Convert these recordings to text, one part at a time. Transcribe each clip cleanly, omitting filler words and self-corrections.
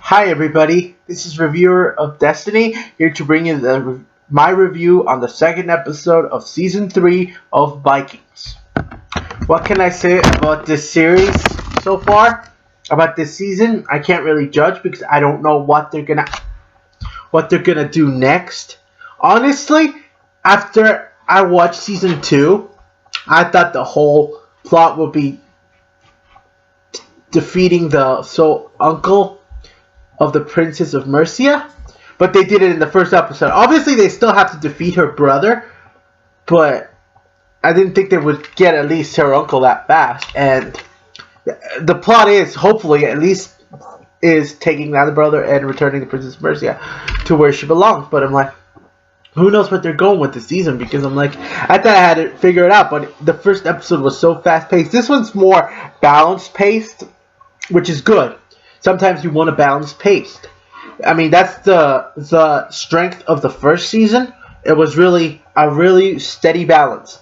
Hi everybody, this is Reviewer of Destiny, here to bring you my review on the second episode of Season 3 of Vikings. What can I say about this series so far? About this season? I can't really judge because I don't know what they're gonna do next. Honestly, after I watched Season 2, I thought the whole plot would be defeating the uncle of the Princess of Mercia, but they did it in the first episode. Obviously, they still have to defeat her brother, but I didn't think they would get at least her uncle that fast. And the plot is, hopefully, at least, is taking that brother and returning the Princess of Mercia to where she belongs. But I'm like, who knows what they're going with this season? Because I'm like, I thought I had it figured out, but the first episode was so fast-paced. This one's more balanced-paced, which is good. Sometimes you want a balanced pace. I mean, that's the strength of the first season. It was really a really steady balance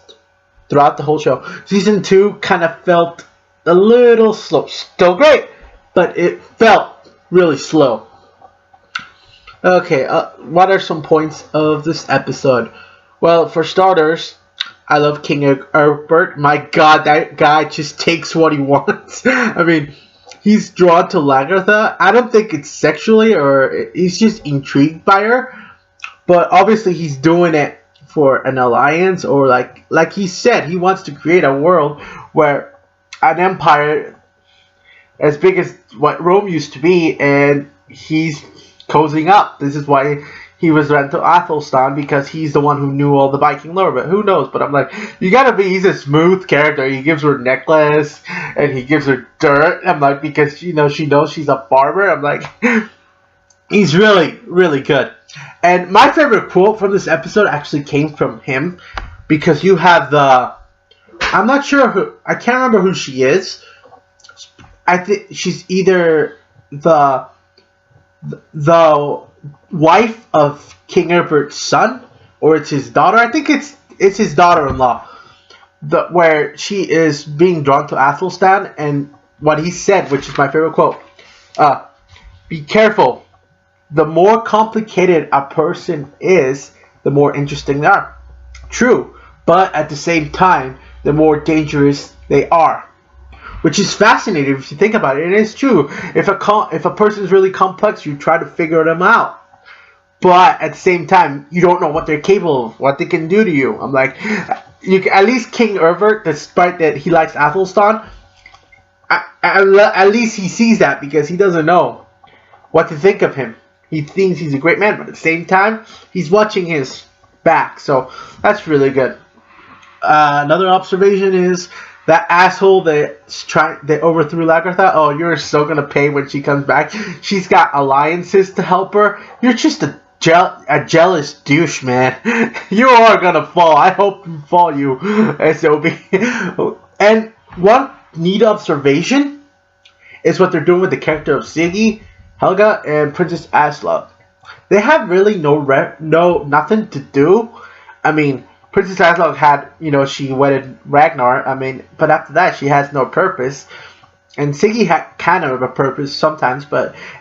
throughout the whole show. Season 2 kind of felt a little slow. Still great, but it felt really slow. Okay, what are some points of this episode? Well, for starters, I love King Egbert. My God, that guy just takes what he wants. I mean, he's drawn to Lagertha. I don't think it's sexually, or he's just intrigued by her. But obviously he's doing it for an alliance, or like he said, he wants to create a world where an empire as big as what Rome used to be, and he's cozying up. This is why he was sent to Athelstan, because he's the one who knew all the Viking lore. But who knows? But I'm like, he's a smooth character. He gives her a necklace, and he gives her dirt. I'm like, because, she knows she's a farmer. I'm like, he's really, really good. And my favorite quote from this episode actually came from him, because you have I'm not sure I can't remember who she is. I think she's either the wife of King Egbert's son, or it's his daughter. I think it's his daughter-in-law, where she is being drawn to Athelstan, and what he said, which is my favorite quote, be careful. The more complicated a person is, the more interesting they are. True, but at the same time, the more dangerous they are. Which is fascinating if you think about it. It is true. If a person is really complex, you try to figure them out. But at the same time, you don't know what they're capable of, what they can do to you. I'm like, at least King Egbert, despite that he likes Athelstan, at least he sees that, because he doesn't know what to think of him. He thinks he's a great man, but at the same time, he's watching his back. So that's really good. Another observation is, that asshole that overthrew Lagertha, oh, you're so gonna pay when she comes back. She's got alliances to help her. You're just a jealous douche, man. You are gonna fall. I hope you fall, you SOB. And one neat observation is what they're doing with the character of Siggy, Helga, and Princess Aslov. They have really nothing to do. I mean, Princess Aslov had, she wedded Ragnar. I mean, but after that, she has no purpose. And Siggy had kind of a purpose sometimes,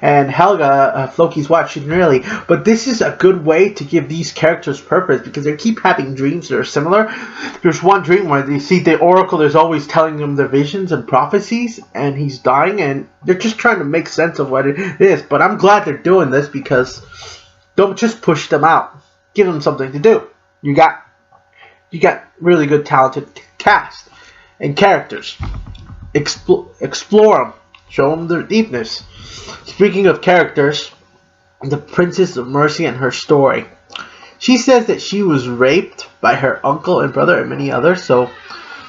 and Helga, Floki's wife, she didn't really. But this is a good way to give these characters purpose, because they keep having dreams that are similar. There's one dream where they see the Oracle is always telling them the visions and prophecies, and he's dying, and they're just trying to make sense of what it is. But I'm glad they're doing this, because don't just push them out. Give them something to do. You got really good, talented cast and characters. Explore them. Show them their deepness. Speaking of characters, the Princess of Mercia and her story. She says that she was raped by her uncle and brother and many others, so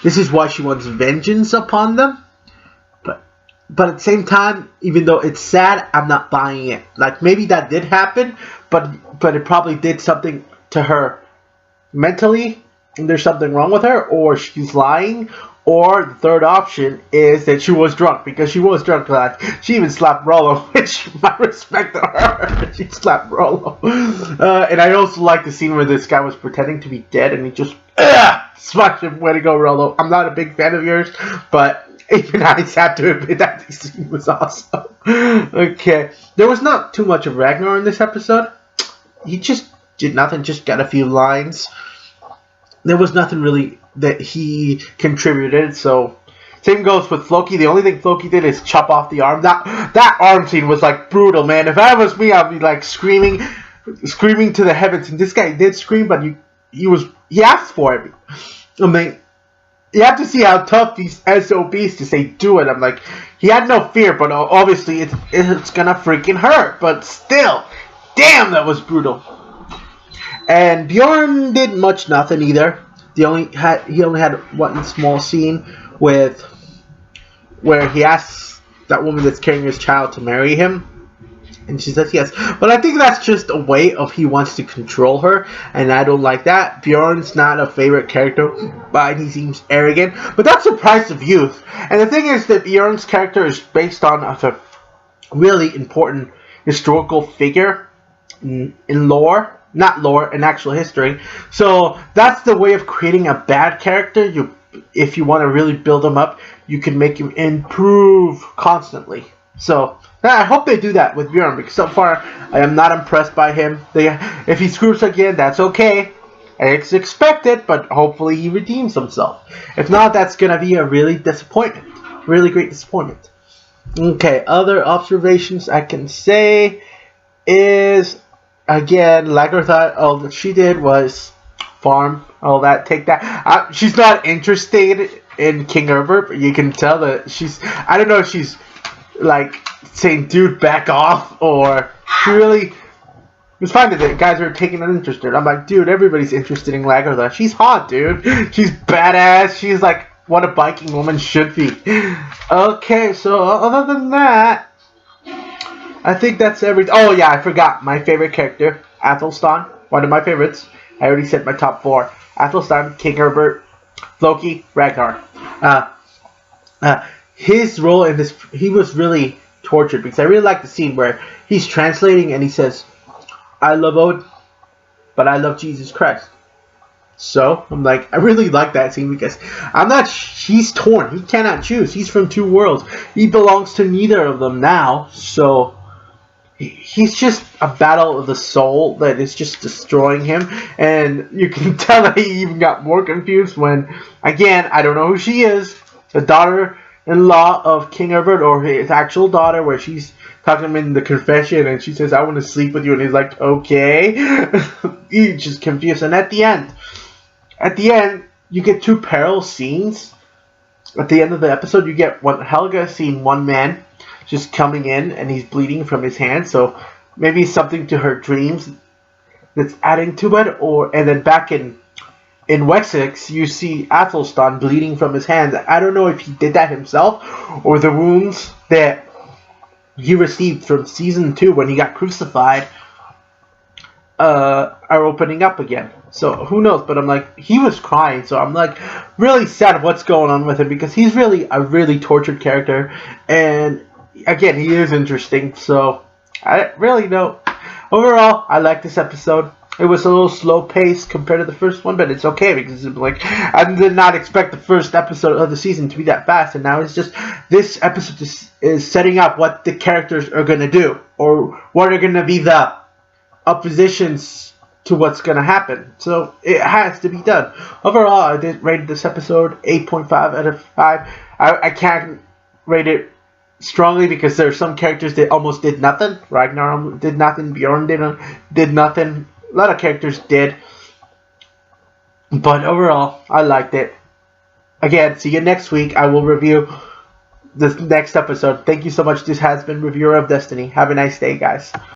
this is why she wants vengeance upon them. But at the same time, even though it's sad, I'm not buying it. Like, maybe that did happen, but it probably did something to her mentally, and there's something wrong with her, or she's lying, or the third option is that she was drunk, because she was drunk. She even slapped Rollo, which I respect to her. She slapped Rollo. And I also like the scene where this guy was pretending to be dead, and he just smashed him. Way to go, Rollo. I'm not a big fan of yours, but Even I have to admit that this scene was awesome. Okay. There was not too much of Ragnar in this episode. He just did nothing, just got a few lines. There was nothing really that he contributed, so same goes with Floki. The only thing Floki did is chop off the arm. That arm scene was like brutal, man. If that was me, I'd be like screaming to the heavens. And this guy did scream, but he asked for it. I mean, you have to see how tough these SOBs to say do it. I'm like, he had no fear, but obviously it's gonna freaking hurt. But still, damn, that was brutal. And Bjorn did much nothing either. He only had one small scene where he asks that woman that's carrying his child to marry him. And she says yes. But I think that's just a way of he wants to control her. And I don't like that. Bjorn's not a favorite character. But he seems arrogant. But that's the price of youth. And the thing is that Bjorn's character is based on a really important historical figure in lore. Not lore, in actual history. So that's the way of creating a bad character. If you want to really build him up, you can make him improve constantly. So I hope they do that with Bjorn, because so far I am not impressed by him. If he screws again, that's okay. It's expected, but hopefully he redeems himself. If not, that's going to be a really disappointment. Really great disappointment. Okay, other observations I can say is, again, Lagertha, all that she did was farm, all that, take that. She's not interested in King Herbert, but you can tell that I don't know if she's like saying, dude, back off, or she really was fine that the guys are taking an interest in her. I'm like, dude, everybody's interested in Lagertha. She's hot, dude. She's badass. She's like what a Viking woman should be. Okay, so other than that, I think that's everything. Oh yeah, I forgot my favorite character, Athelstan. One of my favorites. I already said my top 4. Athelstan, King Herbert, Floki, Ragnar. His role in this, he was really tortured, because I really like the scene where he's translating and he says, I love Odin, but I love Jesus Christ. So, I'm like, I really like that scene, because he's torn. He cannot choose. He's from 2 worlds. He belongs to neither of them now. So, he's just a battle of the soul that is just destroying him. And you can tell that he even got more confused when, again, I don't know who she is. The daughter-in-law of King Herbert, or his actual daughter, where she's talking to him in the confession, and she says, I want to sleep with you, and he's like, okay. He's just confused. And at the end, you get 2 parallel scenes. At the end of the episode, you get Helga seeing one man just coming in, and he's bleeding from his hand, so maybe something to her dreams that's adding to it. And then back in Wessex, you see Athelstan bleeding from his hands. I don't know if he did that himself, or the wounds that he received from season 2 when he got crucified are opening up again. So who knows? But I'm like, he was crying, so I'm like really sad what's going on with him, because he's really a really tortured character, and again, he is interesting. So I really know. Overall, I like this episode. It was a little slow paced compared to the first one, but it's okay, because it's like I did not expect the first episode of the season to be that fast, and now it's just this episode is setting up what the characters are gonna do, or what are gonna be the oppositions to what's gonna happen. So it has to be done. Overall, I did rate this episode 8.5 out of 5. I can't rate it strongly, because there are some characters that almost did nothing. Ragnar did nothing. Bjorn did nothing. A lot of characters did. But overall, I liked it. Again, see you next week. I will review the next episode. Thank you so much. This has been Reviewer of Destiny. Have a nice day, guys.